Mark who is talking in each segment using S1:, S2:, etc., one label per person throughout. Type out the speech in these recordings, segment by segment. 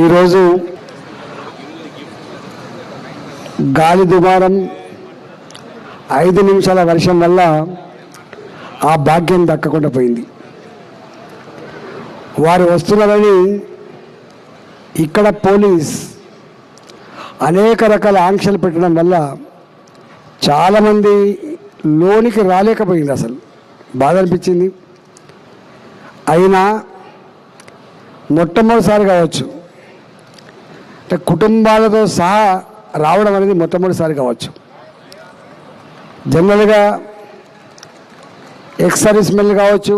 S1: ఈరోజు గాలి దుమారం 5 నిమిషాల వర్షం వల్ల ఆ భాగ్యం దక్కకుండా పోయింది. వారు వస్తున్నారని ఇక్కడ పోలీస్ అనేక రకాల ఆంక్షలు పెట్టడం వల్ల చాలామంది లోనికి రాలేకపోయింది. అసలు బాధ అనిపించింది. అయినా మొట్టమొదటిసారి కావచ్చు, అంటే కుటుంబాలతో సహా రావడం అనేది మొట్టమొదటిసారి కావచ్చు. జనరల్గా ఎక్స్ సర్వీస్ మెన్ కావచ్చు,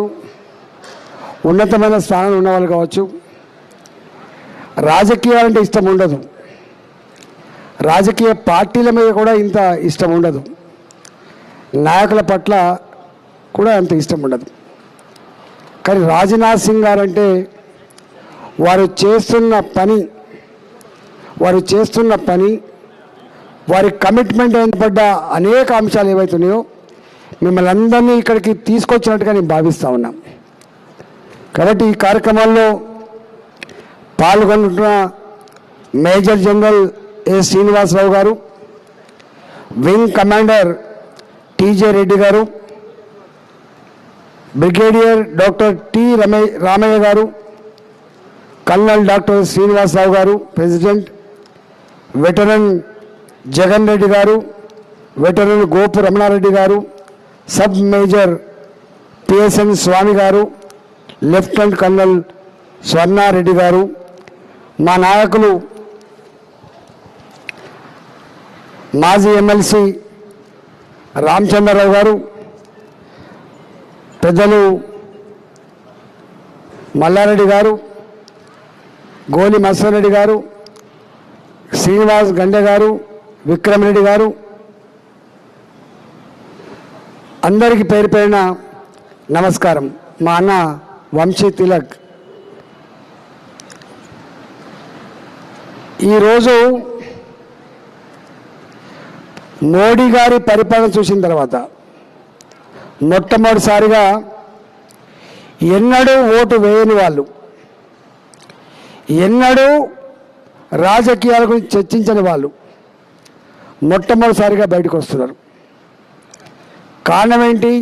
S1: ఉన్నతమైన స్థానంలో ఉన్నవాళ్ళు కావచ్చు, రాజకీయాలంటే ఇష్టం ఉండదు, రాజకీయ పార్టీల మీద కూడా ఇంత ఇష్టం ఉండదు, నాయకుల పట్ల కూడా అంత ఇష్టం ఉండదు. కానీ రాజ్నాథ్ సింగ్ గారంటే వారు చేస్తున్న పని వారి కమిట్మెంట్ ఏర్పడ్డ అనేక అంశాలు ఏవైతున్నాయో మిమ్మల్ని అందరినీ ఇక్కడికి తీసుకొచ్చినట్టుగా నేను భావిస్తూ ఉన్నాం. కాబట్టి ఈ కార్యక్రమాల్లో పాల్గొంటున్న మేజర్ జనరల్ ఏ శ్రీనివాసరావు గారు, వింగ్ కమాండర్ టీజే రెడ్డి గారు, బ్రిగేడియర్ డాక్టర్ టి రామయ్య గారు, కల్నల్ డాక్టర్ శ్రీనివాసరావు గారు ప్రెసిడెంట్, వెటరన్ జగన్ రెడ్డి గారు, వెటరన్ గోపు రమణారెడ్డి గారు, సబ్ మేజర్ పిఎస్ఎన్ స్వామి గారు, లెఫ్టినెంట్ కల్నల్ స్వర్ణారెడ్డి గారు, మా నాయకులు మాజీ ఎమ్మెల్సీ రామచంద్రరావు గారు, పెద్దలు మల్లారెడ్డి గారు, గోలి మత్స్యరెడ్డి గారు, శ్రీనివాస్ గండె గారు, విక్రమ్ రెడ్డి గారు, అందరికీ పేరు పేరున నమస్కారం. మా అన్న వంశీ తిలక్. ఈరోజు మోడీ గారి పరిపాలన చూసిన తర్వాత మొట్టమొదటిసారిగా ఎన్నడూ ఓటు వేయని వాళ్ళు, ఎన్నడూ రాజకీయాల గురించి చర్చించని వాళ్ళు మొట్టమొదటిసారిగా బయటకు వస్తున్నారు. కారణం ఏంటి?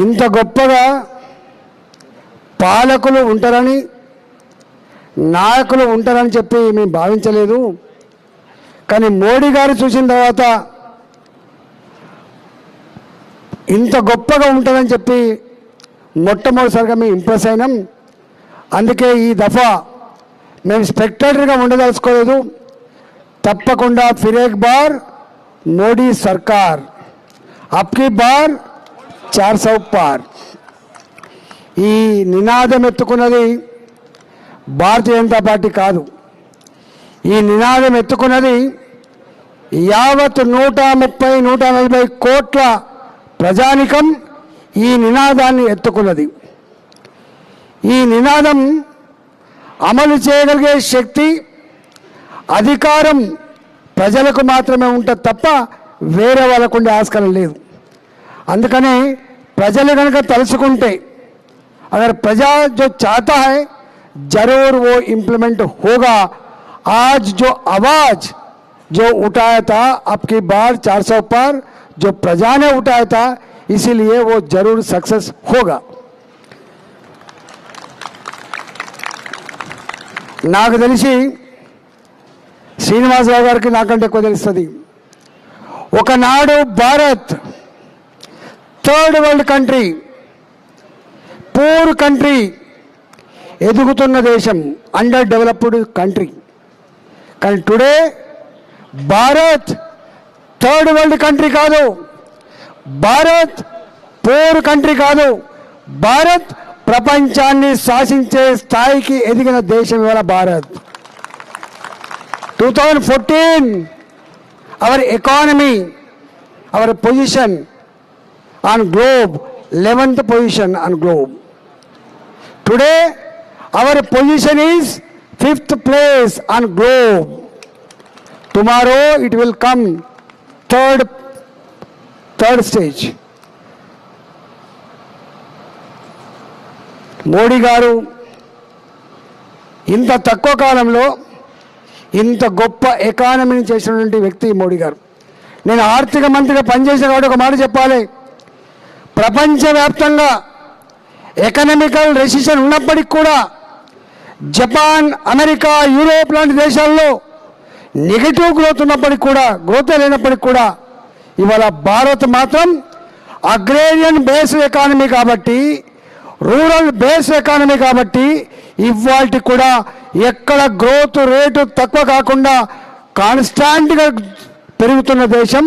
S1: ఇంత గొప్పగా పాలకులు ఉంటారని, నాయకులు ఉంటారని చెప్పి మేము భావించలేదు. కానీ మోడీ గారు చూసిన తర్వాత ఇంత గొప్పగా ఉంటుందని చెప్పి మొట్టమొదటిసారిగా మేము ఇంప్రెస్ అయినాం. అందుకే ఈ దఫా మేము స్పెక్టేటర్గా ఉండదలుచుకోలేదు. తప్పకుండా ఫిర్ ఏక్ బార్ మోడీ సర్కార్, అబ్కీ బార్ 400 పార్. ఈ నినాదం ఎత్తుకున్నది భారతీయ జనతా పార్టీ కాదు. ఈ నినాదం ఎత్తుకున్నది యావత్ 130-140 కోట్ల ప్రజానికం ఈ నినాదాన్ని ఎత్తుకున్నది. ఈ నినాదం అమలు చేయగలిగే శక్తి, అధికారం ప్రజలకు మాత్రమే ఉంటుంది తప్ప వేరే వాళ్ళకు ఉండే ఆస్కారం లేదు. అందుకనే ప్రజలు కనుక తలుచుకుంటే, అగర్ ప్రజా जो चाहता है जरूर वो इम्प्लीमेंट होगा. आज जो आवाज जो उठाया था अब की बार 400 पार, जो प्रजा ने उठाया था, इसीलिए वो जरूर सक्सेस होगा. నాకు తెలిసి శ్రీనివాసరావు గారికి నాకంటే ఎక్కువ తెలుస్తుంది. ఒకనాడు Bharat third world country, poor country, ఎదుగుతున్న దేశం, అండర్ డెవలప్డ్ కంట్రీ. కానీ today Bharat third world country కాదు, భారత్ పూర్ కంట్రీ కాదు, భారత్ ప్రపంచాన్ని శాసించే స్థాయికి ఎదిగిన దేశం ఇవాళ Bharat. 2014 our economy, our position on globe 11th position on globe. Today our position is 5th place on globe. Tomorrow it will come third stage. Modi గారు ఇంత తక్కువ కాలంలో ఇంత గొప్ప ఎకానమీని చేసినటువంటి వ్యక్తి మోడీ గారు. నేను ఆర్థిక మంత్రిగా పనిచేసిన కాబట్టి ఒక మాట చెప్పాలి. ప్రపంచవ్యాప్తంగా ఎకనామికల్ రెసిషన్ ఉన్నప్పటికీ కూడా జపాన్, అమెరికా, యూరోప్ లాంటి దేశాల్లో నెగటివ్ గ్రోత్ ఉన్నప్పటికీ కూడా, గ్రోత్ లేనప్పటికీ కూడా ఇవాళ భారత్ మాత్రం అగ్రేరియన్ బేస్డ్ ఎకానమీ కాబట్టి, రూరల్ బేస్డ్ ఎకానమీ కాబట్టి ఇవాళ కూడా ఎక్కడ గ్రోత్ రేటు తక్కువ కాకుండా కాన్స్టాంట్గా పెరుగుతున్న దేశం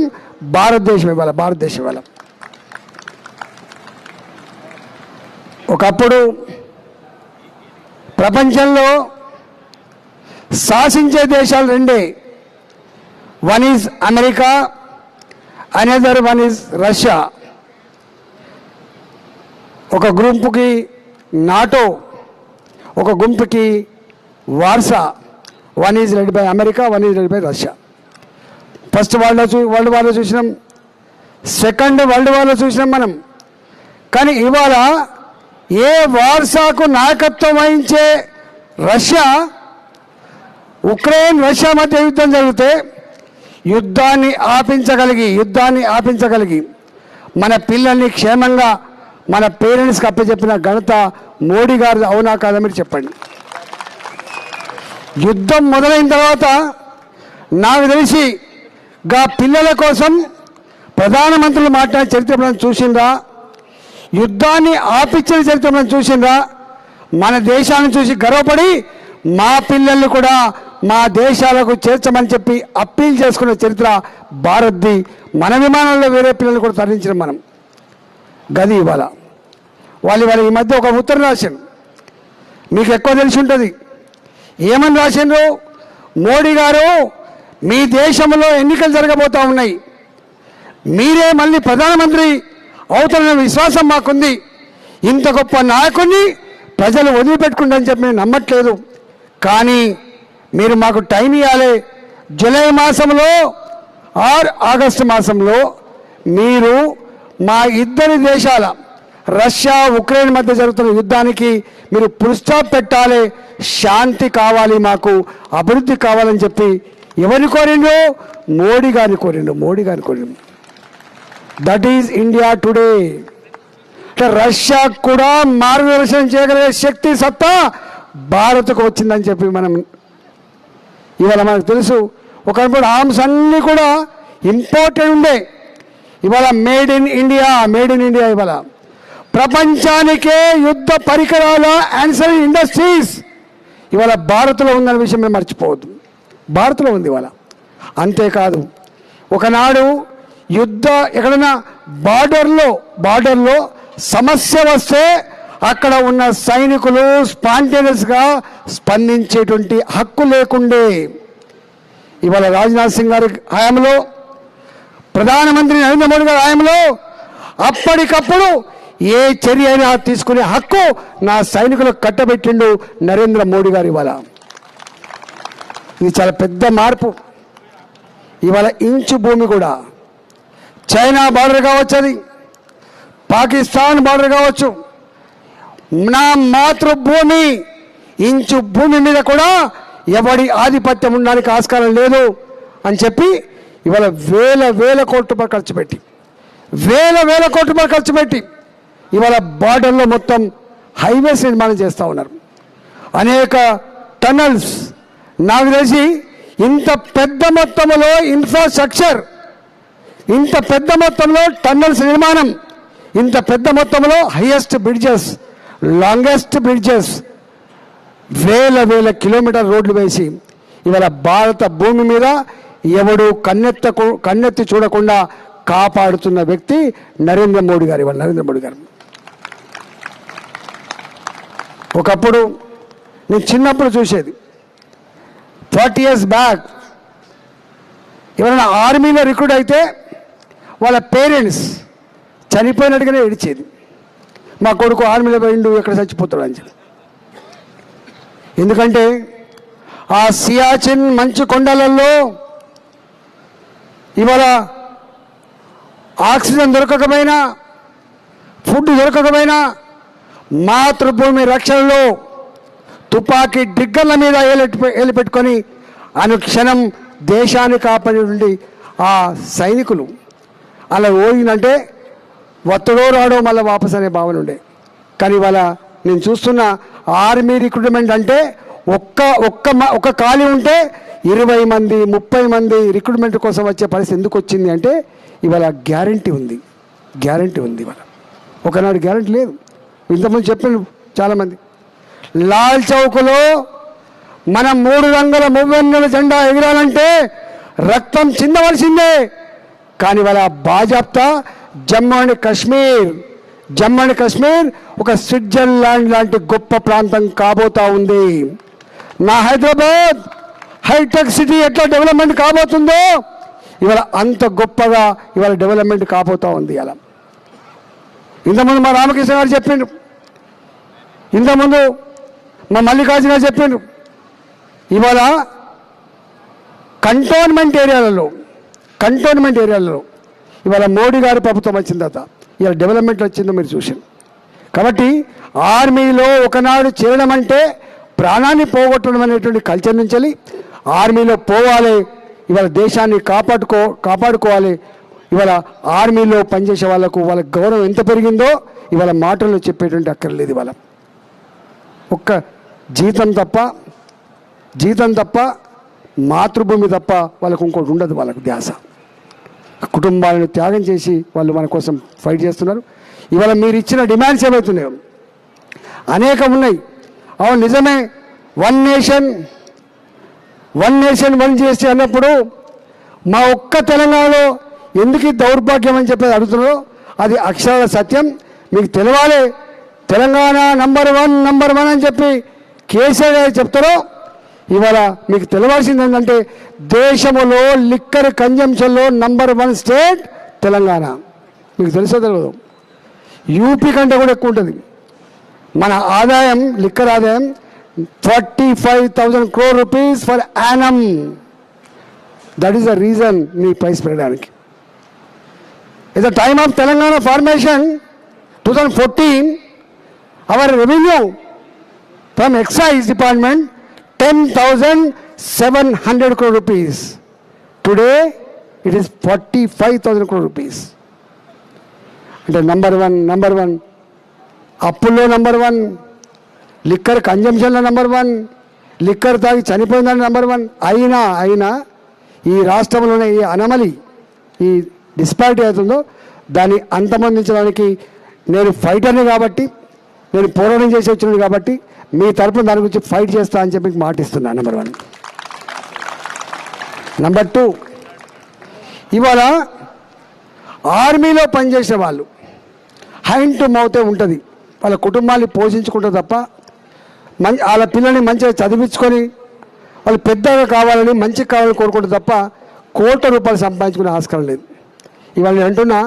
S1: భారతదేశం. ఇవాళ ఒకప్పుడు ప్రపంచంలో శాసించే దేశాలు రెండే. One is America, another one is Russia. ఒక గుంపుకి నాటో, ఒక గుంపుకి Warsaw. One is led by America, one is led by Russia. First world వార్లో చూసినాం, సెకండ్ వరల్డ్ వార్లో చూసినాం మనం. కానీ ఇవాళ ఏ వార్సాకు నాయకత్వం వహించే రష్యా, ఉక్రెయిన్ రష్యా మధ్య యుద్ధం జరిగితే యుద్ధాన్ని ఆపించగలిగి మన పిల్లల్ని క్షేమంగా మన పేరెంట్స్కి అప్పచెప్పిన ఘనత మోడీ గారు. అవునా కాదా మీరు చెప్పండి. యుద్ధం మొదలైన తర్వాత నాకు తెలిసి పిల్లల కోసం ప్రధానమంత్రులు మాట్లాడిన చరిత్ర మనం చూసిందా? యుద్ధాన్ని ఆపించిన చరిత్ర మనం చూసిందా? మన దేశాన్ని చూసి గర్వపడి మా పిల్లల్ని కూడా మా దేశాలకు చేర్చమని చెప్పి అప్పీల్ చేసుకున్న చరిత్ర భారత్ది. మన విమానంలో వేరే పిల్లలు కూడా తరలించిన మనం గది. ఇవాళ ఈ మధ్య ఒక ఉత్తరం రాశాను, మీకు ఎక్కువ తెలిసి ఉంటుంది. ఏమని రాసిండ్రు? మోడీ గారు, మీ దేశంలో ఎన్నికలు జరగబోతూ ఉన్నాయి, మీరే మళ్ళీ ప్రధానమంత్రి అవుతున్న విశ్వాసం మాకుంది. ఇంత గొప్ప నాయకుడిని ప్రజలు వదిలిపెట్టుకుంటారని చెప్పి నేను నమ్మట్లేదు. కానీ మీరు మాకు టైం ఇవ్వాలి. జూలై మాసంలో ఆర్ ఆగస్టు మాసంలో మీరు మా ఇద్దరి దేశాల రష్యా, ఉక్రెయిన్ మధ్య జరుగుతున్న యుద్ధానికి మీరు ఫుల్ స్టాప్ పెట్టాలి. శాంతి కావాలి, మాకు అభివృద్ధి కావాలని చెప్పి ఎవరిని కోరిండు? మోడీ గారిని కోరిండు. That is India today. అంటే రష్యా కూడా మార్గదర్శనం చేయగలిగే శక్తి, సత్తా భారత్కు వచ్చిందని చెప్పి ఇవాళ మనకు తెలుసు. ఒకప్పుడు ఆర్మ్స్ అన్నీ కూడా ఇంపోర్టెడ్ ఉండే. ఇవాళ మేడ్ ఇన్ ఇండియా. ఇవాళ ప్రపంచానికే యుద్ధ పరికరాల ఆన్సర్ ఇండస్ట్రీస్ ఇవాళ భారత్లో ఉందన్న విషయం మేము మర్చిపోవద్దు. భారత్లో ఉంది ఇవాళ. అంతేకాదు, ఒకనాడు ఎక్కడైనా బార్డర్లో సమస్య వస్తే అక్కడ ఉన్న సైనికులు స్పాంటేనియస్గా స్పందించేటువంటి హక్కు లేకుండే. ఇవాళ రాజ్నాథ్ సింగ్ గారి హయాంలో, ప్రధానమంత్రి నరేంద్ర మోడీ గారి హయాంలో అప్పటికప్పుడు ఏ చర్య అయినా తీసుకునే హక్కు నా సైనికులకు కట్టబెట్టిండు నరేంద్ర మోడీ గారు. ఇవాళ ఇది చాలా పెద్ద మార్పు. ఇవాళ ఇంచు భూమి కూడా, చైనా బార్డర్ కావచ్చు, అది పాకిస్తాన్ బార్డర్ కావచ్చు, నా మాతృభూమి ఇంచు భూమి మీద కూడా ఎవడి ఆధిపత్యం ఉండడానికి ఆస్కారం లేదు అని చెప్పి ఇవాళ వేల కోట్ల రూపాయలు ఖర్చు పెట్టి ఇవాళ బార్డర్లో మొత్తం హైవేస్ నిర్మాణం చేస్తూ ఉన్నారు. అనేక టనల్స్. నాకు తెలిసి ఇంత పెద్ద మొత్తంలో ఇన్ఫ్రాస్ట్రక్చర్, ఇంత పెద్ద మొత్తంలో టన్నల్స్ నిర్మాణం, ఇంత పెద్ద మొత్తంలో హైయెస్ట్ బ్రిడ్జెస్, లాంగెస్ట్ బ్రిడ్జెస్, వేల కిలోమీటర్ రోడ్లు వేసి ఇవాళ భారత భూమి మీద ఎవడు కన్నెత్తి చూడకుండా కాపాడుతున్న వ్యక్తి నరేంద్ర మోడీ గారు. ఒకప్పుడు నేను చిన్నప్పుడు చూసేది, 40 years బ్యాక్ ఎవరైనా ఆర్మీలో రిక్రూట్ అయితే వాళ్ళ పేరెంట్స్ చనిపోయినట్టుగానే ఏడిచేది. మా కొడుకు ఆర్మీలో పోయిండు, ఎక్కడ చచ్చిపోతాడు అని చెప్పి. ఎందుకంటే ఆ సియాచిన్ మంచు కొండలలో ఇవాళ ఆక్సిజన్ దొరకకపోయినా, ఫుడ్ దొరకకపోయినా, మాతృభూమి రక్షణలో తుపాకీ డిగ్గర్ల మీద ఏలిపెట్టుకొని అనుక్షణం దేశాన్ని కాపాడి ఆ సైనికులు అలా ఓయిందంటే ఒత్తడో రాడో మళ్ళీ వాపస్ అనే భావన ఉండే. కానీ ఇవాళ నేను చూస్తున్న ఆర్మీ రిక్రూట్మెంట్ అంటే ఒక్క ఖాళీ ఉంటే 20 మంది 30 మంది రిక్రూట్మెంట్ కోసం వచ్చే పరిస్థితి ఎందుకు వచ్చింది అంటే ఇవాళ గ్యారంటీ ఉంది ఇవాళ. ఒకనాడు గ్యారంటీ లేదు. ఇంతకుముందు చెప్పాను చాలామంది. లాల్ చౌక్లో మనం 3 రంగుల మువ్వెన్నెల జెండా ఎగిరాలంటే రక్తం చిందవలసిందే. కానీ వాళ్ళ బాజాప్తా జమ్మూ అండ్ కాశ్మీర్ ఒక స్విట్జర్లాండ్ లాంటి గొప్ప ప్రాంతం కాబోతా ఉంది. నా హైదరాబాద్ హైటెక్ సిటీ ఎట్లా డెవలప్మెంట్ కాబోతుందో ఇవాళ అంత గొప్పగా ఇవాళ డెవలప్మెంట్ కాబోతా ఉంది. అలా ఇంతకుముందు మా రామకృష్ణ గారు చెప్పిండ్రు, ఇంతకుముందు మా మల్లికార్జున గారు చెప్పిండ్రు. ఇవాళ కంటోన్మెంట్ ఏరియాలలో ఇవాళ మోడీ గారి ప్రభుత్వం వచ్చిన తర్వాత ఇవాళ డెవలప్మెంట్ వచ్చిందో మీరు చూసారు. కాబట్టి ఆర్మీలో ఒకనాడు చేరడం అంటే ప్రాణాన్ని పోగొట్టడం అనేటువంటి కల్చర్ నుంచి ఆర్మీలో పోవాలి, ఇవాళ దేశాన్ని కాపాడుకోవాలి. ఇవాళ ఆర్మీలో పనిచేసే వాళ్ళకు వాళ్ళ గౌరవం ఎంత పెరిగిందో ఇవాళ మాటల్లో చెప్పేటువంటి అక్కర్లేదు. ఇవాళ ఒక్క జీతం తప్ప మాతృభూమి తప్ప వాళ్ళకు ఇంకోటి ఉండదు. వాళ్ళకు ధ్యాస కుటుంబాలను త్యాగం చేసి వాళ్ళు మన కోసం ఫైట్ చేస్తున్నారు. ఇవాళ మీరు ఇచ్చిన డిమాండ్స్ ఏమవుతున్నాయో అనేకం ఉన్నాయి. అవును నిజమే, వన్ నేషన్ వన్ జీఎస్టీ అన్నప్పుడు మా ఒక్క తెలంగాణలో ఎందుకు దౌర్భాగ్యం అని చెప్పేది అడుగుతున్నారో అది అక్షరాల సత్యం. మీకు తెలవాలి, తెలంగాణ నంబర్ వన్ అని చెప్పి కేసీఆర్ గారు చెప్తారో ఇవాళ మీకు తెలవాల్సింది ఏంటంటే దేశంలో లిక్కర్ కన్జంప్షన్లో నంబర్ 1 స్టేట్ తెలంగాణ. మీకు తెలుసో తెలియదు, యూపీ కంటే కూడా ఎక్కువ ఉంటుంది. మన ఆదాయం లిక్కర్ ఆదాయం 45,000 crore rupees for annum. That is the reason మీ ప్రైస్ పెరగడానికి. At the time of Telangana formation 2014 our revenue from excise department 10,700 crore rupees. Today it is 45,000 crore rupees. అంటే నంబర్ వన్ అప్పుల్లో నంబర్ 1, లిక్కర్ కన్జంప్షన్లో నంబర్ 1, లిక్కర్ తాగి చనిపోయిందని number 1. అయినా ఈ రాష్ట్రంలోనే ఈ అనమలి ఈ డిస్పారిటీ అవుతుందో దాన్ని అంతమొందించడానికి నేను ఫైటర్ని కాబట్టి, నేను పోరాటం చేసి వచ్చినాను కాబట్టి మీ తరపున దాని గురించి ఫైట్ చేస్తా అని చెప్పి మాటిస్తున్నాను. నంబర్ 1. నంబర్ 2, ఇవాళ ఆర్మీలో పనిచేసే వాళ్ళు హ్యాండ్ టు మౌతే ఉంటుంది. వాళ్ళ కుటుంబాన్ని పోషించుకుంటారు తప్ప వాళ్ళ పిల్లల్ని మంచిగా చదివించుకొని వాళ్ళు పెద్దగా కావాలని మంచిగా కావాలని కోరుకుంటారు తప్ప కోట్ల రూపాయలు సంపాదించుకునే ఆస్కారం లేదు. ఇవాళ నేను అంటున్నా,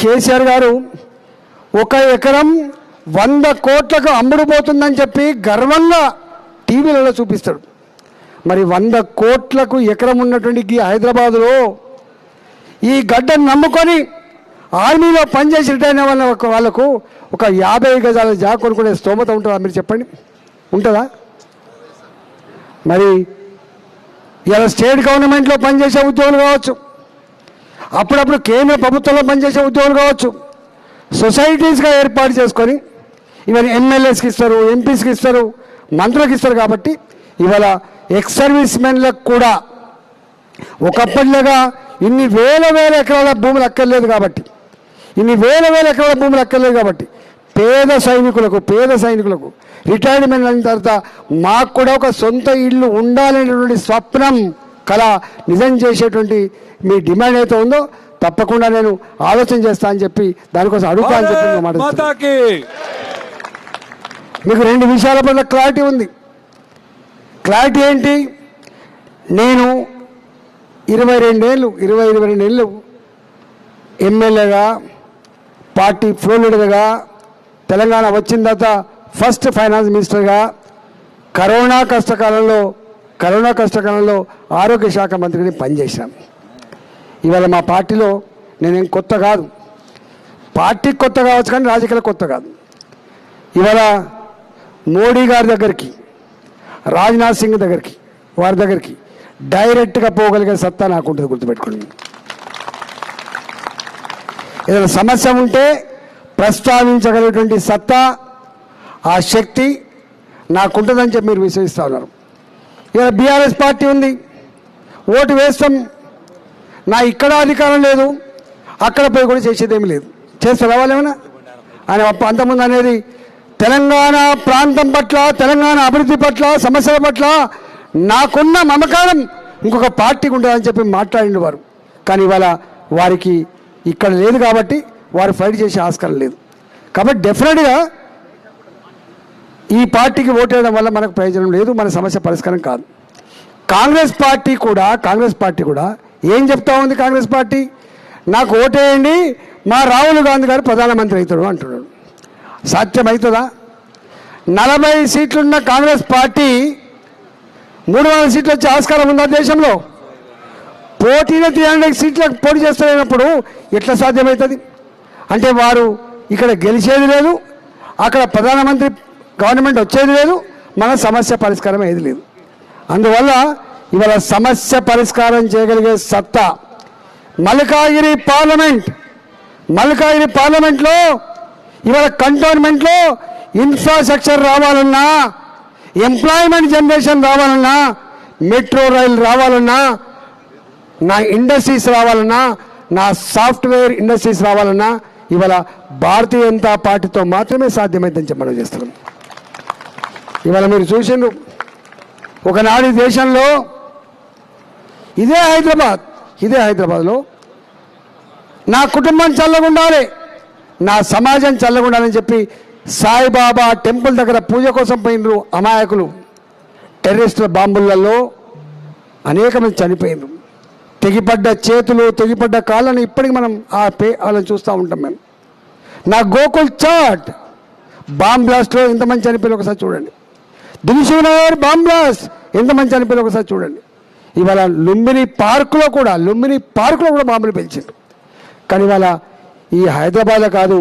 S1: కేసీఆర్ గారు 1 ఎకరం 100 కోట్లకు అమ్ముడుపోతుందని చెప్పి గర్వంగా టీవీలలో చూపిస్తాడు. మరి 100 కోట్లకు ఎకరం ఉన్నటువంటి ఈ హైదరాబాదులో ఈ గడ్డను నమ్ముకొని ఆర్మీలో పనిచేసి రిటైర్ అయిన వాళ్ళకు ఒక 50 గజాల జాగా కొనుక్కునే స్తోమత ఉంటుందా? మీరు చెప్పండి, ఉంటుందా? మరి ఇలా స్టేట్ గవర్నమెంట్లో పనిచేసే ఉద్యోగులు కావచ్చు, అప్పుడప్పుడు కేంద్ర ప్రభుత్వంలో పనిచేసే ఉద్యోగులు కావచ్చు, సొసైటీస్గా ఏర్పాటు చేసుకొని ఇవన్నీ ఎమ్మెల్యేస్కి ఇస్తారు, ఎంపీస్కి ఇస్తారు, మంత్రులకు ఇస్తారు. కాబట్టి ఇవాళ ఎక్స్ సర్వీస్ మెన్లకు కూడా ఒకప్పటిలాగా ఇన్ని వేల ఎకరాల భూములు అక్కర్లేదు కాబట్టి పేద సైనికులకు రిటైర్మెంట్ అయిన తర్వాత మాకు కూడా ఒక సొంత ఇల్లు ఉండాలనేటువంటి స్వప్నం కళ నిజం చేసేటువంటి మీ డిమాండ్ అయితే ఉందో తప్పకుండా నేను ఆలోచన చేస్తా అని చెప్పి దానికోసం అడుగుతా అని చెప్పి మాట. మీకు 2 విషయాల పట్ల క్లారిటీ ఉంది. క్లారిటీ ఏంటి? నేను 22 ఏళ్ళు ఎమ్మెల్యేగా, పార్టీ ఫ్లోర్ లీడర్గా, తెలంగాణ వచ్చిన తర్వాత ఫస్ట్ ఫైనాన్స్ మినిస్టర్గా, కరోనా కష్టకాలంలో ఆరోగ్య శాఖ మంత్రిని పనిచేశాను. ఇవాళ మా పార్టీలో నేనేం కొత్త కాదు, పార్టీకి కొత్త కావచ్చు కానీ రాజకీయాలకు కొత్త కాదు. ఇవాళ మోడీ గారి దగ్గరికి, రాజ్నాథ్ సింగ్ దగ్గరికి, వారి దగ్గరికి డైరెక్ట్గా పోగలిగే సత్తా నాకు ఉంటుంది, గుర్తుపెట్టుకోండి. ఏదైనా సమస్య ఉంటే ప్రస్తావించగలిగినటువంటి సత్తా, ఆ శక్తి నాకుంటుందని చెప్పి మీరు విశ్వసిస్తూ ఉన్నారు. ఇలా బీఆర్ఎస్ పార్టీ ఉంది, ఓటు వేస్తాం, నా ఇక్కడ అధికారం లేదు, అక్కడ పోయి కూడా చేసేదేమీ లేదు, చేస్తే రావాలేమన్నా అని అంతకుముందు అనేది తెలంగాణ ప్రాంతం పట్ల, తెలంగాణ అభివృద్ధి పట్ల, సమస్యల పట్ల నాకున్న మమకారం ఇంకొక పార్టీకి ఉంటుందని చెప్పి మాట్లాడిన వారు. కానీ ఇవాళ వారికి ఇక్కడ లేదు కాబట్టి వారు ఫైట్ చేసే ఆస్కారం లేదు. కాబట్టి డెఫినెట్గా ఈ పార్టీకి ఓటేయడం వల్ల మనకు ప్రయోజనం లేదు, మన సమస్య పరిష్కారం కాదు. కాంగ్రెస్ పార్టీ కూడా ఏం చెప్తా ఉంది? కాంగ్రెస్ పార్టీ నాకు ఓటేయండి, మా రాహుల్ గాంధీ గారు ప్రధానమంత్రి అవుతాడు అంటున్నాడు. సాధ్యమవుతుందా? 40 సీట్లున్న కాంగ్రెస్ పార్టీ 300 సీట్లు వచ్చే ఆస్కారం ఉందా దేశంలో? పోటీలో 300 సీట్లకు పోటీ చేస్తున్నప్పుడు ఎట్లా సాధ్యమవుతుంది? అంటే వారు ఇక్కడ గెలిచేది లేదు, అక్కడ ప్రధానమంత్రి గవర్నమెంట్ వచ్చేది లేదు, మన సమస్య పరిష్కారం ఏది లేదు. అందువల్ల ఇవాళ సమస్య పరిష్కారం చేయగలిగే సత్తా మల్కాజిగిరి పార్లమెంట్లో ఇవాళ కంటోన్మెంట్లో ఇన్ఫ్రాస్ట్రక్చర్ రావాలన్నా, ఎంప్లాయ్మెంట్ జనరేషన్ రావాలన్నా, మెట్రో రైలు రావాలన్నా, నా ఇండస్ట్రీస్ రావాలన్నా, నా సాఫ్ట్వేర్ ఇండస్ట్రీస్ రావాలన్నా ఇవాళ భారతీయ జనతా పార్టీతో మాత్రమే సాధ్యమైందని చెప్పి మనం చేస్తున్నాం. ఇవాళ మీరు చూసిండ్రు, ఒకనాడు దేశంలో ఇదే హైదరాబాద్లో నా కుటుంబం చల్లగుండాలి, నా సమాజం చల్లగుండాలని చెప్పి సాయిబాబా టెంపుల్ దగ్గర పూజ కోసం పోయినరు అమాయకులు. టెర్రరిస్టుల బాంబులలో అనేక మంది చనిపోయినరు. తెగిపడ్డ చేతులు, తెగిపడ్డ కాళ్ళని ఇప్పటికి మనం వాళ్ళని చూస్తూ ఉంటాం. మేము నా గోకుల్ చాట్ బాంబ్ బ్లాస్ట్లో ఎంతమంది చనిపోయారు ఒకసారి చూడండి. దిల్సుఖ్నగర్ బాంబ్ బ్లాస్ట్ ఎంతమంది చనిపోయారు ఒకసారి చూడండి. ఇవాళ లుంబిని పార్కులో కూడా బాంబులు పేల్చారు. కానీ ఇవాళ ఈ హైదరాబాద్లో కాదు,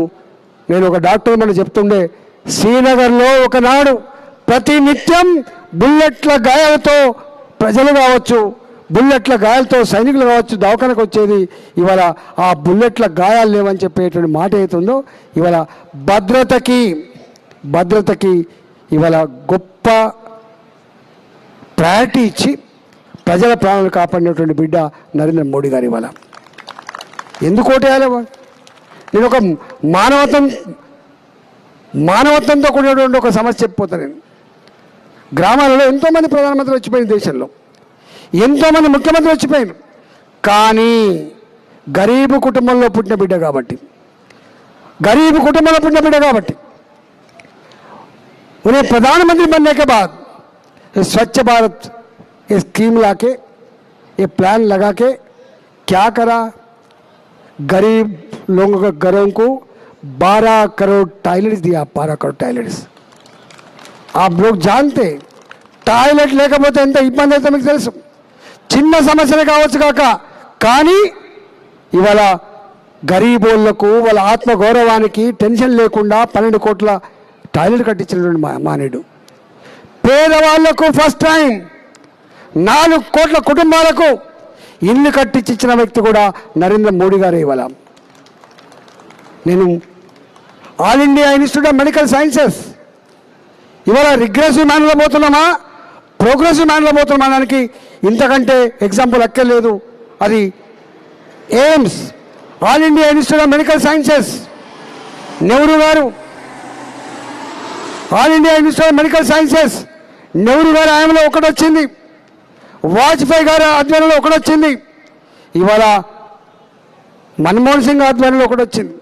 S1: నేను ఒక డాక్టర్ మనం చెప్తుండే, శ్రీనగర్లో ఒకనాడు ప్రతి నిత్యం బుల్లెట్ల గాయాలతో ప్రజలు కావచ్చు, బుల్లెట్ల గాయాలతో సైనికులు కావచ్చు దవాఖానకు వచ్చేది. ఇవాళ ఆ బుల్లెట్ల గాయాలు లేవని చెప్పేటువంటి మాట అవుతుందో ఇవాళ భద్రతకి ఇవాళ గొప్ప ప్రయారిటీ ఇచ్చి ప్రజల ప్రాణాలు కాపాడినటువంటి బిడ్డ నరేంద్ర మోడీ గారు. ఇవాళ ఎందుకు ఓటేయాలి? నేను ఒక మానవత్వంతో కూడినటువంటి ఒక సమస్య చెప్పిపోతాను. నేను గ్రామాలలో ఎంతోమంది ప్రధానమంత్రులు వచ్చిపోయిన, దేశంలో ఎంతోమంది ముఖ్యమంత్రులు వచ్చిపోయారు. కానీ గరీబ్ కుటుంబంలో పుట్టిన బిడ్డ కాబట్టి उन्हें प्रधानमंत्री बनने के बाद स्वच्छ भारत ये स्कीम लाके, ये प्लान लगा के क्या करा? गरीब लोगों के घरों को 12 करोड़ टॉयलेट्स दिया. 12 करोड़ टॉयलेट्स आप लोग जानते, టాయిలెట్ లేకపోతే ఎంత ఇబ్బంది అవుతుందో మీకు తెలుసు. చిన్న సమస్యనే కావచ్చు కాక, కానీ ఇవాళ గరీబోళ్లకు వాళ్ళ ఆత్మగౌరవానికి టెన్షన్ లేకుండా 12 కోట్ల టాయిలెట్ కట్టించినటువంటి మానేడు. పేదవాళ్లకు ఫస్ట్ టైం 4 కోట్ల కుటుంబాలకు ఇల్లు కట్టించిన వ్యక్తి కూడా నరేంద్ర మోడీ గారే. ఇవాళ నేను all India institute of medical sciences ఇవాళ రిగ్రెసివ్ మ్యాన్లో పోతున్నామా, ప్రోగ్రెసివ్ మ్యాన్లో పోతున్నామా అనడానికి ఇంతకంటే ఎగ్జాంపుల్ అక్కర్లేదు. అది AIIMS, all India institute of medical sciences, Nehru garu, all India institute of medical sciences Nehru గారి ఆయనలో ఒకటి వచ్చింది, వాజ్పేయి గారి ఆధ్వర్యంలో ఒకటి వచ్చింది, ఇవాళ మన్మోహన్ సింగ్ ఆధ్వర్యంలో ఒకటి వచ్చింది.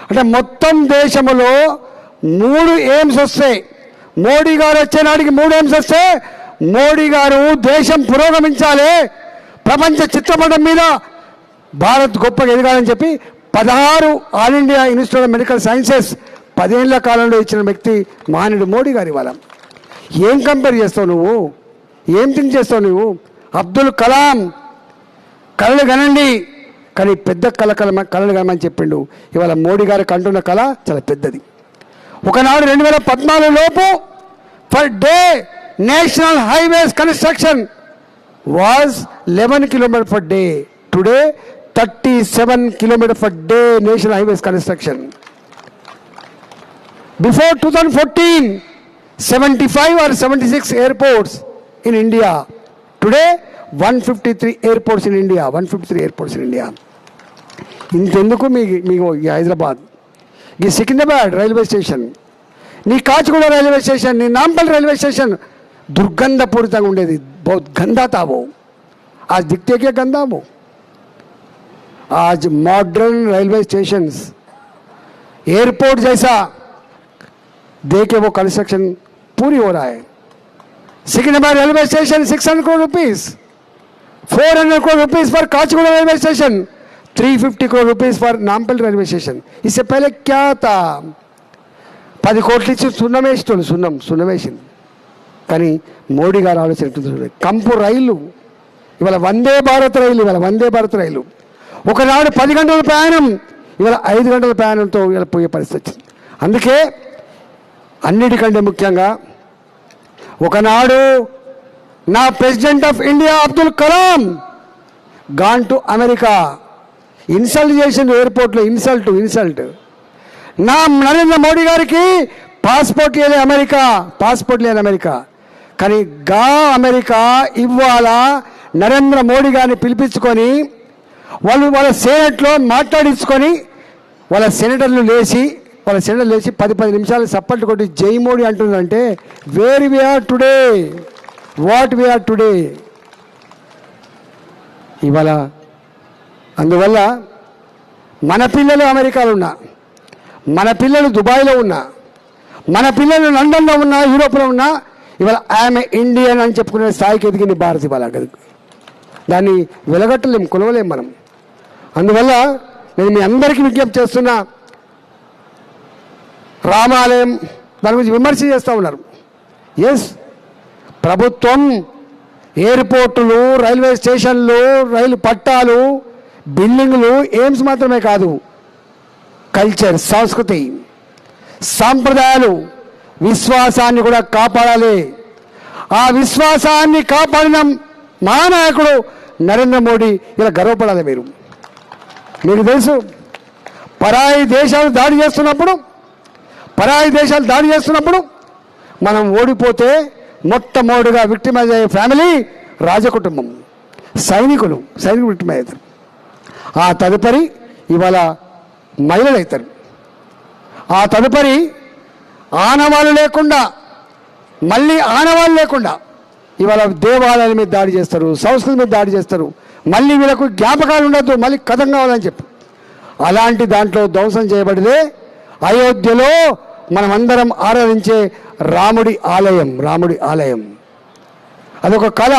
S1: అంటే మొత్తం దేశంలో 3 ఎయిమ్స్ వస్తాయి. మోడీ గారు వచ్చే నాటికి 3 ఎయిమ్స్ వస్తే మోడీ గారు దేశం పురోగమించాలి, ప్రపంచ చిత్రపటం మీద భారత్ గొప్పగా ఎదగాలని చెప్పి 16 all India institute of medical sciences 10 ఏళ్ల కాలంలో ఇచ్చిన వ్యక్తి మహానీయుడు మోడీ గారు. ఇవాళ ఏం కంపేర్ చేస్తావు నువ్వు? ఏం థింక్ చేస్తావు నువ్వు? అబ్దుల్ కలాం కళలు కనండి, కానీ పెద్ద కళలు కనమని చెప్పిండు. ఇవాళ మోడీ గారికి అంటున్న కళ చాలా పెద్దది. ఒకనాడు 2014 లోపు per day national highways construction was 11 kilometers per day. Today 37 kilometers per day national highways construction. Before 2014 75 or 76 airports in India. Today 153 airports in India. 153 airports in India. ఇంతెందుకు మీకు ఈ హైదరాబాద్, ఈ సికింద్రాబాద్ రైల్వే స్టేషన్, నీ కాచిగూడ రైల్వే స్టేషన్, నీ నాంపల్ railway station दुर्गंधपूरिతంగా ఉండేది. बहुत गंदा था वो. आज दिखते क्या गंदा वो. आज मॉडर्न रेलवे स्टेशन एयरपोर्ट जैसा देखे वो कंस्ट्रक्शन पूरी हो रहा है. Secunderabad railway station 600 crore rupees, 400 crore rupees for Kacheguda railway station, 350 crore rupees for Nampally railway station. इससे पहले क्या था? 10 కోట్లు ఇచ్చి సున్నం వేసేటోళ్ళు, సున్నం వేసింది. కానీ మోడీ గారు ఆలోచన కంపు రైలు, ఇవాళ వందే భారత్ రైలు, ఒకనాడు 10 గంటల ప్రయాణం, ఇవాళ 5 గంటల ప్రయాణంతో ఇవాళ పోయే పరిస్థితి వచ్చింది. అందుకే అన్నిటికంటే ముఖ్యంగా ఒకనాడు నా president of India Abdul Kalam gone to America, insult చేసింది ఎయిర్పోర్ట్లో, ఇన్సల్ట్. నా నరేంద్ర మోడీ గారికి పాస్పోర్ట్ లేని అమెరికా, కానీ అమెరికా ఇవాళ నరేంద్ర మోడీ గారిని పిలిపించుకొని వాళ్ళ సెనేట్లో మాట్లాడించుకొని వాళ్ళ సెనేటర్లు లేచి 10 నిమిషాలు సప్పట్లు కొట్టి జై మోడీ అంటుందంటే where we are today, what we are today ఇవాళ. అందువల్ల మన పిల్లలు అమెరికాలో ఉన్నా, మన పిల్లలు దుబాయ్లో ఉన్నా, మన పిల్లలు లండన్లో ఉన్నా, యూరోప్లో ఉన్నా, ఇవాళ ఐఎమ్ ఇండియన్ అని చెప్పుకునే స్థాయికి ఎదిగింది భారత్. ఇవాళ దాన్ని వెలగట్టలేం, కొలవలేం మనం. అందువల్ల నేను మీ అందరికీ విజ్ఞప్తి చేస్తున్నా, రామాలయం దాని గురించి విమర్శ చేస్తూ ఉన్నారు. ఎస్, ప్రభుత్వం ఎయిర్పోర్టులు, రైల్వే స్టేషన్లు, రైలు పట్టాలు, బిల్డింగులు, ఎయిమ్స్ మాత్రమే కాదు, కల్చర్, సంస్కృతి, సాంప్రదాయాలు, విశ్వాసాన్ని కూడా కాపాడాలి. ఆ విశ్వాసాన్ని కాపాడిన మహానాయకుడు నరేంద్ర మోడీ. ఇలా గర్వపడాలి. మీకు తెలుసు, పరాయి దేశాలు దాడి చేస్తున్నప్పుడు మనం ఓడిపోతే మొట్టమొదటిగా విక్టిమైజ్ అయ్యే ఫ్యామిలీ రాజకుటుంబం, సైనికులు విక్టిమైజ్ అవుతారు. ఆ తదుపరి ఇవాళ మహిళలు అవుతారు. ఆ తదుపరి ఆనవాళ్ళు లేకుండా ఇవాళ దేవాలయాల మీద దాడి చేస్తారు, సంస్కృతి మీద దాడి చేస్తారు. మళ్ళీ వీళ్ళకు జ్ఞాపకాలు ఉండద్దు, మళ్ళీ కథం కావాలని చెప్పి అలాంటి దాంట్లో ధ్వంసం చేయబడితే అయోధ్యలో మనమందరం ఆరాధించే రాముడి ఆలయం అదొక కళ.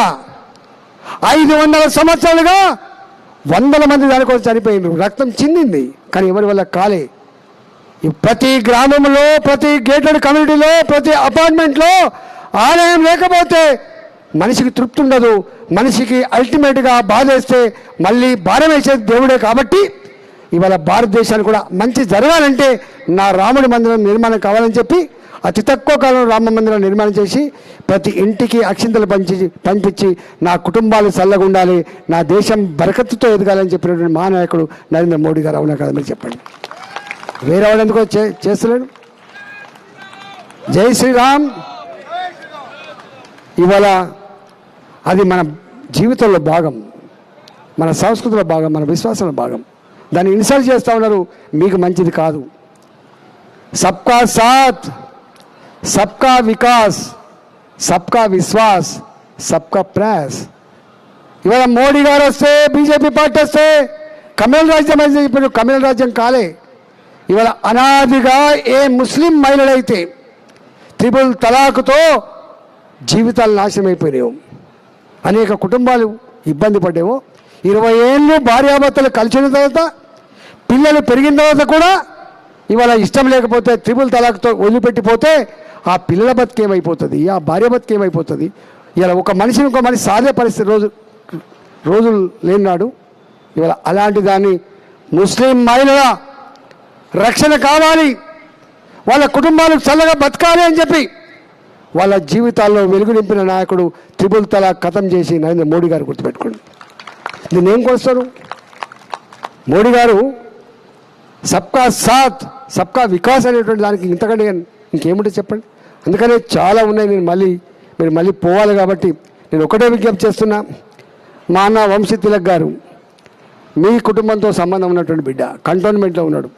S1: 500 సంవత్సరాలుగా 100 మంది దానికోసం చనిపోయినారు, రక్తం చిందింది, కానీ ఎవరి వల్ల కాలే. ప్రతి గ్రామంలో, ప్రతి గేటెడ్ కమ్యూనిటీలో, ప్రతి అపార్ట్మెంట్లో ఆలయం లేకపోతే మనిషికి తృప్తి ఉండదు. మనిషికి అల్టిమేట్గా బాధ వేస్తే మళ్ళీ భారం వేసేది దేవుడే. కాబట్టి ఇవాళ భారతదేశానికి కూడా మంచి జరగాలంటే నా రాముడి మందిరం నిర్మాణం కావాలని చెప్పి అతి తక్కువ కాలంలో రామ మందిరం నిర్మాణం చేసి ప్రతి ఇంటికి అక్షింతలు పంపించి నా కుటుంబాలు చల్లగా ఉండాలి, నా దేశం బరకత్తుతో ఎదగాలని చెప్పినటువంటి మహానాయకుడు నరేంద్ర మోడీ గారు. అవునా కదా మీరు చెప్పండి. వేరే వాడు ఎందుకో చేస్తలేడు. జై శ్రీరామ్. ఇవాళ అది మన జీవితంలో భాగం, మన సంస్కృతిలో భాగం, మన విశ్వాసంలో భాగం. దాన్ని ఇన్సల్ట్ చేస్తూ ఉన్నారు, మీకు మంచిది కాదు. సబ్కా సాత్, సబ్కా వికాస్, సబ్కా విశ్వాస్, సబ్కా ప్రయాస్. ఇవాళ మోడీ గారు వస్తే, బీజేపీ పార్టీ వస్తే కమ్యూనల్ రాజ్యం అని చెప్పారు. కమ్యూనల్ రాజ్యం కాలే. ఇవాళ అనాదిగా ఏ ముస్లిం మహిళలైతే త్రిపుల్ తలాక్తో జీవితాలు నాశనం అయిపోయినాయో, అనేక కుటుంబాలు ఇబ్బంది పడ్డావో, 20 ఏళ్ళు భార్యాభర్తలు కలిసిన తర్వాత, పిల్లలు పెరిగిన తర్వాత కూడా ఇవాళ ఇష్టం లేకపోతే త్రిపుల్ తలాక్తో వదిలిపెట్టిపోతే ఆ పిల్లల బతికేమైపోతుంది, ఆ భార్య బతికేమైపోతుంది. ఇలా ఒక మనిషిని ఇంకో మనిషి సాధే పరిస్థితి రోజులు లేనాడు. ఇవాళ అలాంటి దాన్ని ముస్లిం మహిళల రక్షణ కావాలి, వాళ్ళ కుటుంబాలకు చల్లగా బతకాలి అని చెప్పి వాళ్ళ జీవితాల్లో వెలుగు నింపిన నాయకుడు త్రిపుల్ తలాక్ ఖతం చేసి నరేంద్ర మోడీ గారు గుర్తుపెట్టుకోండి. దీన్ని ఏం కొలుస్తారు? మోడీ గారు సబ్కా సాత్ సబ్కా వికాస్ అనేటువంటి దానికి ఇంతకంటే ఇంకేముంటే చెప్పండి. అందుకనే చాలా ఉన్నాయి. మీరు మళ్ళీ పోవాలి కాబట్టి నేను ఒకటే విజ్ఞప్తి చేస్తున్నా. మా అన్న వంశీ తిలక్ గారు మీ కుటుంబంతో సంబంధం ఉన్నటువంటి బిడ్డ, కంటోన్మెంట్లో ఉన్నాడు.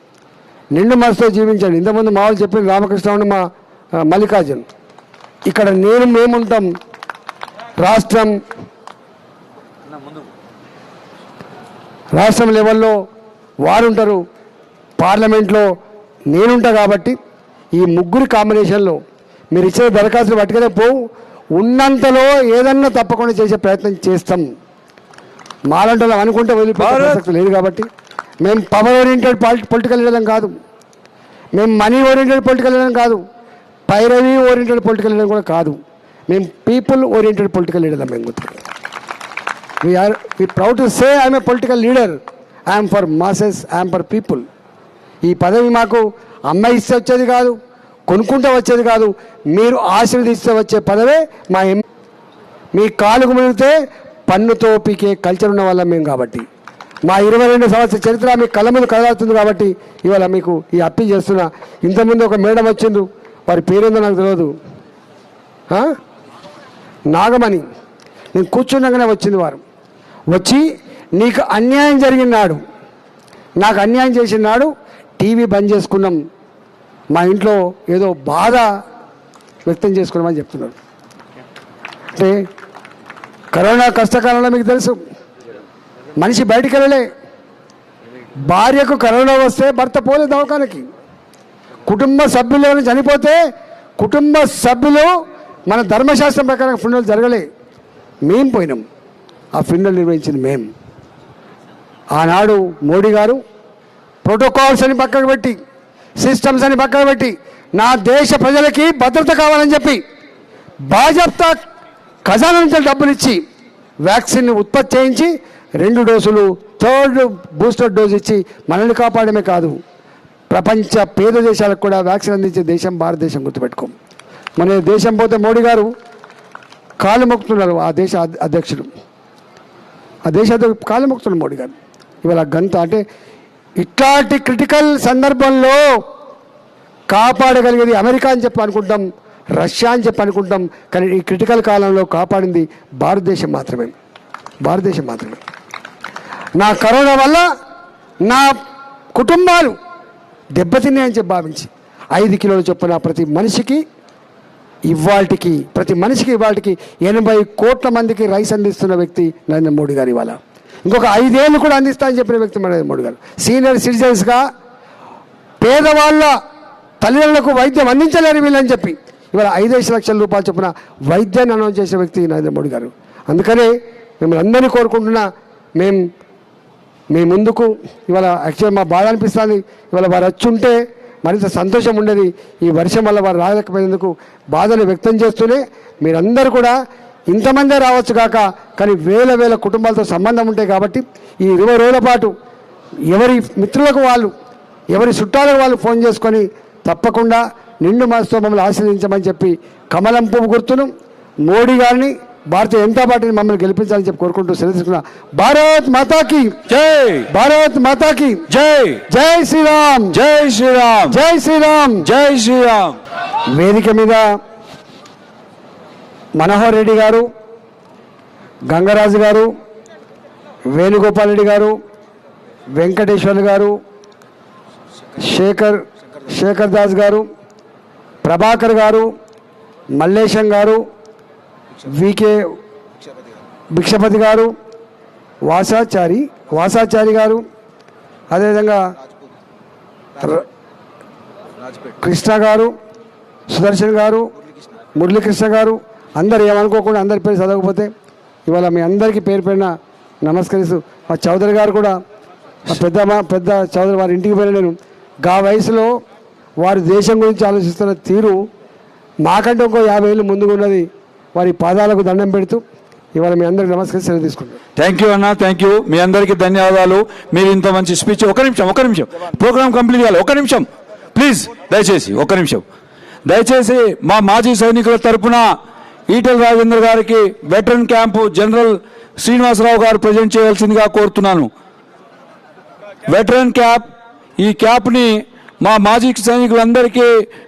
S1: నిండు మనసుతో జీవించండి. ఇంతకుముందు మా వాళ్ళు చెప్పిన రామకృష్ణ, మా మల్లికార్జున్, ఇక్కడ మేముంటాం. రాష్ట్రం లెవెల్లో వారుంటారు, పార్లమెంట్లో నేనుంటా. కాబట్టి ఈ ముగ్గురి కాంబినేషన్లో మీరు ఇచ్చిన దరఖాస్తులు పట్టుకునే పోవు. ఉన్నంతలో ఏదన్నా తప్పకుండా చేసే ప్రయత్నం చేస్తాం. మాలంటే అనుకుంటే వదిలిపోతే లేదు. కాబట్టి మేము పవర్ ఓరియంటెడ్ పొలిటికల్ లీడర్ కాదు, మేము మనీ ఓరియంటెడ్ పొలిటికల్ లీడర్ కాదు, పైరవీ ఓరియంటెడ్ పొలిటికల్ లీడర్ కూడా కాదు. మేము పీపుల్ ఓరియంటెడ్ పొలిటికల్ లీడర్. మేము we proud to say I'm a political leader. I'm for masses, I'm for people. ఈ పదవి మాకు అమ్మాయి ఇస్తే వచ్చేది కాదు, కొనుక్కుంటే వచ్చేది కాదు, మీరు ఆశీర్వదిస్తే వచ్చే పదవే మా మీ కాలుకు మునిగితే పన్నుతో పీకే కల్చర్ ఉన్న వాళ్ళం మేము. కాబట్టి మా 22 సంవత్సరాల చరిత్ర మీ కళ్ళ ముందు కదలాడుతుంది. కాబట్టి ఇవాళ మీకు ఈ అప్పీల్ చేస్తున్నా. ఇంతకుముందు ఒక మేడం వచ్చిండు, వారి పేరేందో నాకు తెలియదు, నాగమణి. నేను కూర్చున్నాగానే వచ్చింది. వారు వచ్చి నీకు అన్యాయం జరిగినాడు, నాకు అన్యాయం చేసినాడు, టీవీ బంద్ చేసుకున్నాం, మా ఇంట్లో ఏదో బాధ వ్యక్తం చేసుకున్నామని చెప్తున్నారు. అంటే కరోనా కష్టకాలంలో మీకు తెలుసు, మనిషి బయటికి వెళ్ళలే. భార్యకు కరోనా వస్తే భర్త పోలే దవాఖానకి. కుటుంబ సభ్యులు ఎవరైనా చనిపోతే కుటుంబ సభ్యులు మన ధర్మశాస్త్రం ప్రకారం ఫిన్నలు జరగలే, మేం పోయినాం. ఆ ఫిన్నలు నిర్వహించింది మేం. ఆనాడు మోడీ గారు ప్రోటోకాల్స్ అని పక్కకు పెట్టి, సిస్టమ్స్ అని పక్కన పెట్టి, నా దేశ ప్రజలకి భద్రత కావాలని చెప్పి బాజప్తా ఖజానా నుంచి డబ్బులు ఇచ్చి వ్యాక్సిన్ ఉత్పత్తి చేయించి 2 డోసులు, 3rd బూస్టర్ డోసు ఇచ్చి మనల్ని కాపాడమే కాదు, ప్రపంచ పేద దేశాలకు కూడా వ్యాక్సిన్ అందించే దేశం భారతదేశం. గుర్తుపెట్టుకోం. మన దేశం పోతే మోడీ గారు కాలు మొక్కుతున్నారు. ఆ దేశ అధ్యక్షుడు, కాలు మొక్కుతున్నారు మోడీ గారు. ఇవాళ గంత అంటే ఇట్లాంటి క్రిటికల్ సందర్భంలో కాపాడగలిగేది అమెరికా అని చెప్పి అనుకుంటాం, రష్యా అని చెప్పి అనుకుంటాం. కానీ ఈ క్రిటికల్ కాలంలో కాపాడింది భారతదేశం మాత్రమే. నా కరోనా వల్ల నా కుటుంబాలు దెబ్బతిన్నాయని చెప్పి భావించి 5 కిలోల చొప్పున ప్రతి మనిషికి ఇవాళకి 80 కోట్ల మందికి రైస్ అందిస్తున్న వ్యక్తి నరేంద్ర మోడీ గారు. ఇవాళ ఇంకొక 5 ఏళ్ళు కూడా అందిస్తా అని చెప్పిన వ్యక్తి నరేంద్ర మోడీ గారు. సీనియర్ సిటిజన్స్గా పేదవాళ్ళ తల్లిదండ్రులకు వైద్యం అందించలేరు వీళ్ళని చెప్పి ఇవాళ 5 లక్షల రూపాయలు చొప్పున వైద్యాన్ని అనౌన్స్ చేసిన వ్యక్తి నరేంద్ర మోడీ గారు. అందుకనే మిమ్మల్ని అందరినీ కోరుకుంటున్నా, మీ ముందుకు ఇవాళ యాక్చువల్ మా బాధ అనిపిస్తుంది. ఇవాళ వారు వచ్చి ఉంటే మరింత సంతోషం ఉండేది. ఈ వర్షం వల్ల వారు రాలేకపోయేందుకు బాధను వ్యక్తం చేస్తూనే మీరందరూ కూడా ఇంతమందే రావచ్చు కాక, కానీ వేల కుటుంబాలతో సంబంధం ఉంటాయి. కాబట్టి ఈ 20 రోజుల పాటు ఎవరి మిత్రులకు వాళ్ళు, ఎవరి చుట్టాలకు వాళ్ళు ఫోన్ చేసుకొని తప్పకుండా నిండు మనసుతో మమ్మల్ని ఆశీర్వదించమని చెప్పి కమలం పువ్వు గుర్తును మోడీ గారిని, భారతీయ జనతా పార్టీని మమ్మల్ని గెలిపించాలని చెప్పి కోరుకుంటూ సెలవు తీసుకున్నా. భారత్ మాతాకి జై, భారత్ మాతాకి జై, జై శ్రీరామ్, జై శ్రీరామ్, జై శ్రీరామ్, జై శ్రీరామ్. వేదిక మీద మనోహర్ రెడ్డి గారు, గంగరాజు గారు, వేణుగోపాల్ రెడ్డి గారు, వెంకటేశ్వర్లు గారు, శేఖర్ దాస్ గారు, ప్రభాకర్ గారు, మల్లేశం గారు, వికే భిక్షపతి గారు, వాసాచారి గారు, అదేవిధంగా కృష్ణ గారు, సుదర్శన్ గారు, మురళీకృష్ణ గారు, అందరు ఏమనుకోకుండా అందరి పేరు చదవకపోతే ఇవాళ మీ అందరికీ పేరు పేరున నమస్కరిస్తూ, మా చౌదరి గారు కూడా పెద్ద చౌదరి వారి ఇంటికి పోయిన నేను గా వయసులో వారి దేశం గురించి ఆలోచిస్తున్న తీరు మాకంటే ఇంకో 50 ఏళ్ళు ముందుగా ఉన్నది. వారి పాదాలకు దండం పెడుతూ ఇవాళ మీ అందరికి నమస్కారం సెలవు తీసుకుంటాం.
S2: థ్యాంక్ యూ అన్న, థ్యాంక్ యూ. మీ అందరికీ ధన్యవాదాలు. మీరు ఇంత మంచి స్పీచ్. ఒక నిమిషం ప్రోగ్రామ్ కంప్లీట్ చేయాలి. ఒక నిమిషం ప్లీజ్, దయచేసి ఒక నిమిషం. దయచేసి మా మాజీ సైనికుల తరపున ఈటెల రాజేందర్ గారికి వెటరన్ క్యాంపు జనరల్ శ్రీనివాసరావు గారు ప్రజెంట్ చేయవలసిందిగా కోరుతున్నాను. వెటరన్ క్యాప్, ఈ క్యాప్ని మా మాజీ సైనికులందరికీ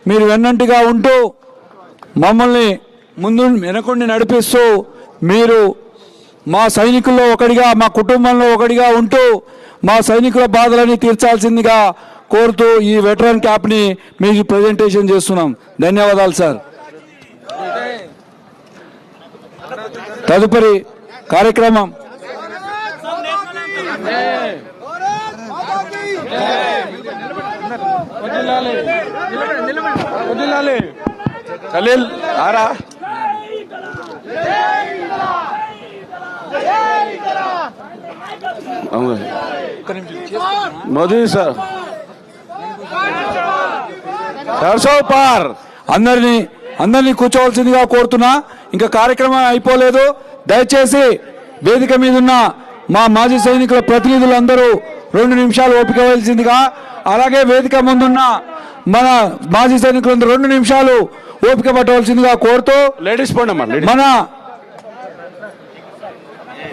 S2: మీరు వెన్నంటిగా ఉంటూ మమ్మల్ని ముందు వెనకుండి నడిపిస్తూ మీరు మా సైనికుల్లో ఒకటిగా, మా కుటుంబంలో ఒకటిగా ఉంటూ మా సైనికుల బాధలని తీర్చాల్సిందిగా కోరుతూ ఈ వెటరన్ క్యాప్ని మీకు ప్రజెంటేషన్ చేస్తున్నాం. ధన్యవాదాలు సార్. తదుపరి కార్యక్రమం
S3: ఖలీల్ ఆరా మోదీ సార్ 400 పార్.
S2: అందరినీ కూర్చోవలసిందిగా కోరుతున్నా. ఇంకా కార్యక్రమం అయిపోలేదు. దయచేసి వేదిక మీద ఉన్న మా మాజీ సైనికుల ప్రతినిధులందరూ 2 నిమిషాలు ఓపిక వలసిందిగా, అలాగే వేదిక ముందున్న మన మాజీ సైనికులందరూ 2 నిమిషాలు ఓపిక పట్టవలసిందిగా కోరుతూ
S3: లేడీస్ పోండమ్మా.
S2: మన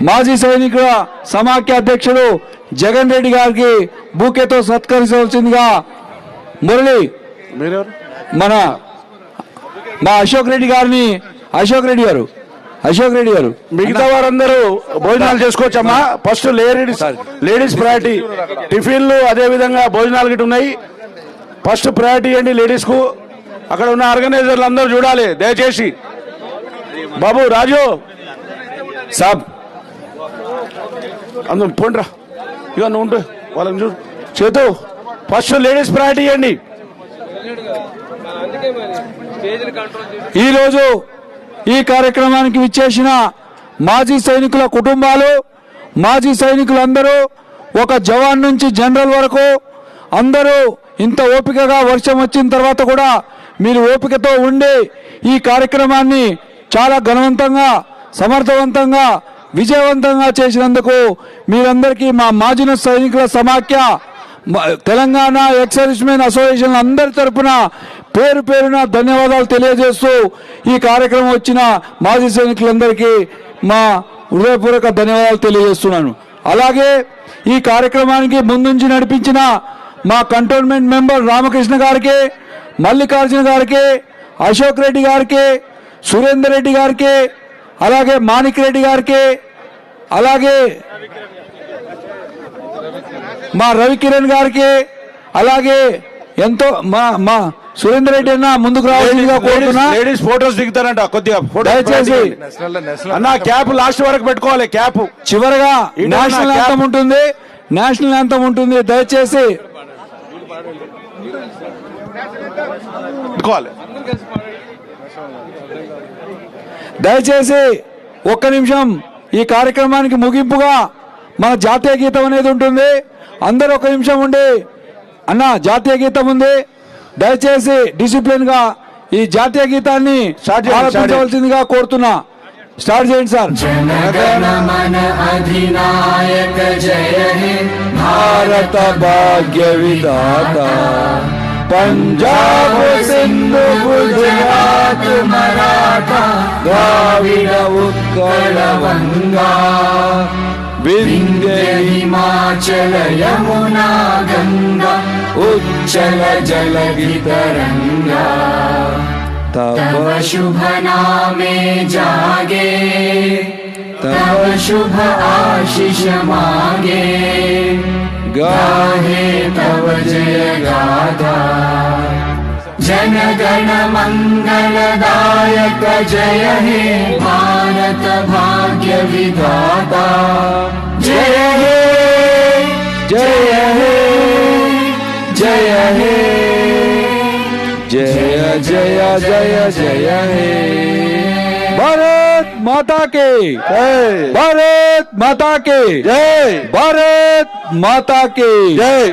S2: మాజీ సైనికుల సమాఖ్య అధ్యక్షుడు జగన్ రెడ్డి గారికి బూకేతో సత్కరించవలసిందిగా మురళి
S3: మీరెవరు?
S2: మా అశోక్ రెడ్డి గారు
S3: మిగతా వారందరూ భోజనాలు చేసుకోవచ్చమ్మా. First ladies priority. టిఫిన్లు అదే విధంగా భోజనాలు గిట్ట ఉన్నాయి. ఫస్ట్ ప్రయారిటీ ఇవ్వండి లేడీస్ కు. అక్కడ ఉన్న ఆర్గనైజర్లు అందరూ చూడాలి దయచేసి. బాబు రాజు
S2: సాబ్
S3: అందరూ పోండ్రా. ఇక నువ్వు ఉంటు వాళ్ళని చూడు. చేతు ఫస్ట్ లేడీస్ ప్రయారిటీ ఇవ్వండి.
S2: ఈరోజు ఈ కార్యక్రమానికి విచ్చేసిన మాజీ సైనికుల కుటుంబాలు, మాజీ సైనికులందరూ, ఒక జవాన్ నుంచి జనరల్ వరకు అందరూ ఇంత ఓపికగా వర్షం వచ్చిన తర్వాత కూడా మీరు ఓపికతో ఉండి ఈ కార్యక్రమాన్ని చాలా ఘనవంతంగా, సమర్థవంతంగా, విజయవంతంగా చేసినందుకు మీరందరికీ మా మాజీ సైనికుల సమాఖ్య, తెలంగాణ ఎక్స్ సర్వీస్మెన్ అసోసియేషన్ అందరి తరఫున పేరు పేరున ధన్యవాదాలు తెలియజేస్తూ ఈ కార్యక్రమం వచ్చిన మాజీ సైనికులందరికీ మా హృదయపూర్వక ధన్యవాదాలు తెలియజేస్తున్నాను. అలాగే ఈ కార్యక్రమానికి ముందుంచి నడిపించిన మా కంటోన్మెంట్ మెంబర్ రామకృష్ణ గారికి, మల్లికార్జున గారికి, అశోక్ రెడ్డి గారికి, సురేందర్ రెడ్డి గారికి, అలాగే మాణిక్ రెడ్డి గారికి, అలాగే మా రవికిరణ్ గారికి, అలాగే ఎంతో మా సురేందర్ రెడ్డి అన్న ముందుకు రావాల్సిందిగా కోరుతున్నా.
S3: లేడీస్ ఫోటోస్ దిగుతారంట కొద్దిగా.
S2: దయచేసి
S3: అన్న క్యాప్ లాస్ట్ వరకు పెట్టుకోవాలి. క్యాప్
S2: చివరగా నేషనల్ యాంథమ్ ఉంటుంది. దయచేసి
S3: పెట్టుకోవాలి.
S2: దయచేసి ఒక్క నిమిషం ఈ కార్యక్రమానికి ముగింపుగా మన జాతీయ గీతం అనేది ఉంటుంది. అందరూ ఒక నిమిషం ఉండి, అన్న జాతీయ గీతం ఉంది, దయచేసి డిసిప్లిన్ గా ఈ జాతీయ గీతాన్ని ఆలపించవలసిందిగా కోరుతున్నా. స్టార్ట్ చేయండి సార్.
S4: జనగణమన అధినాయక జయ హే
S2: భారత భాగ్య విధాత, పంజాబ్ సింధు గుజరాత్
S4: మరాఠా
S2: ద్రావిడ ఉత్కళ వంగా వింధ్య
S4: హిమాచల యమునా గంగా ఉచ్చల జలధి తరంగా तव शुभ नामे जागे तव शुभ आशीष मांगे गाहे तव जय गाथा जनगण मंगलदायक जय हे भारत भाग्य विधाता जय हे जय हे जय हे
S2: जय जय जय जय हे भारत माता के जय, भारत माता के जय, भारत माता के जय.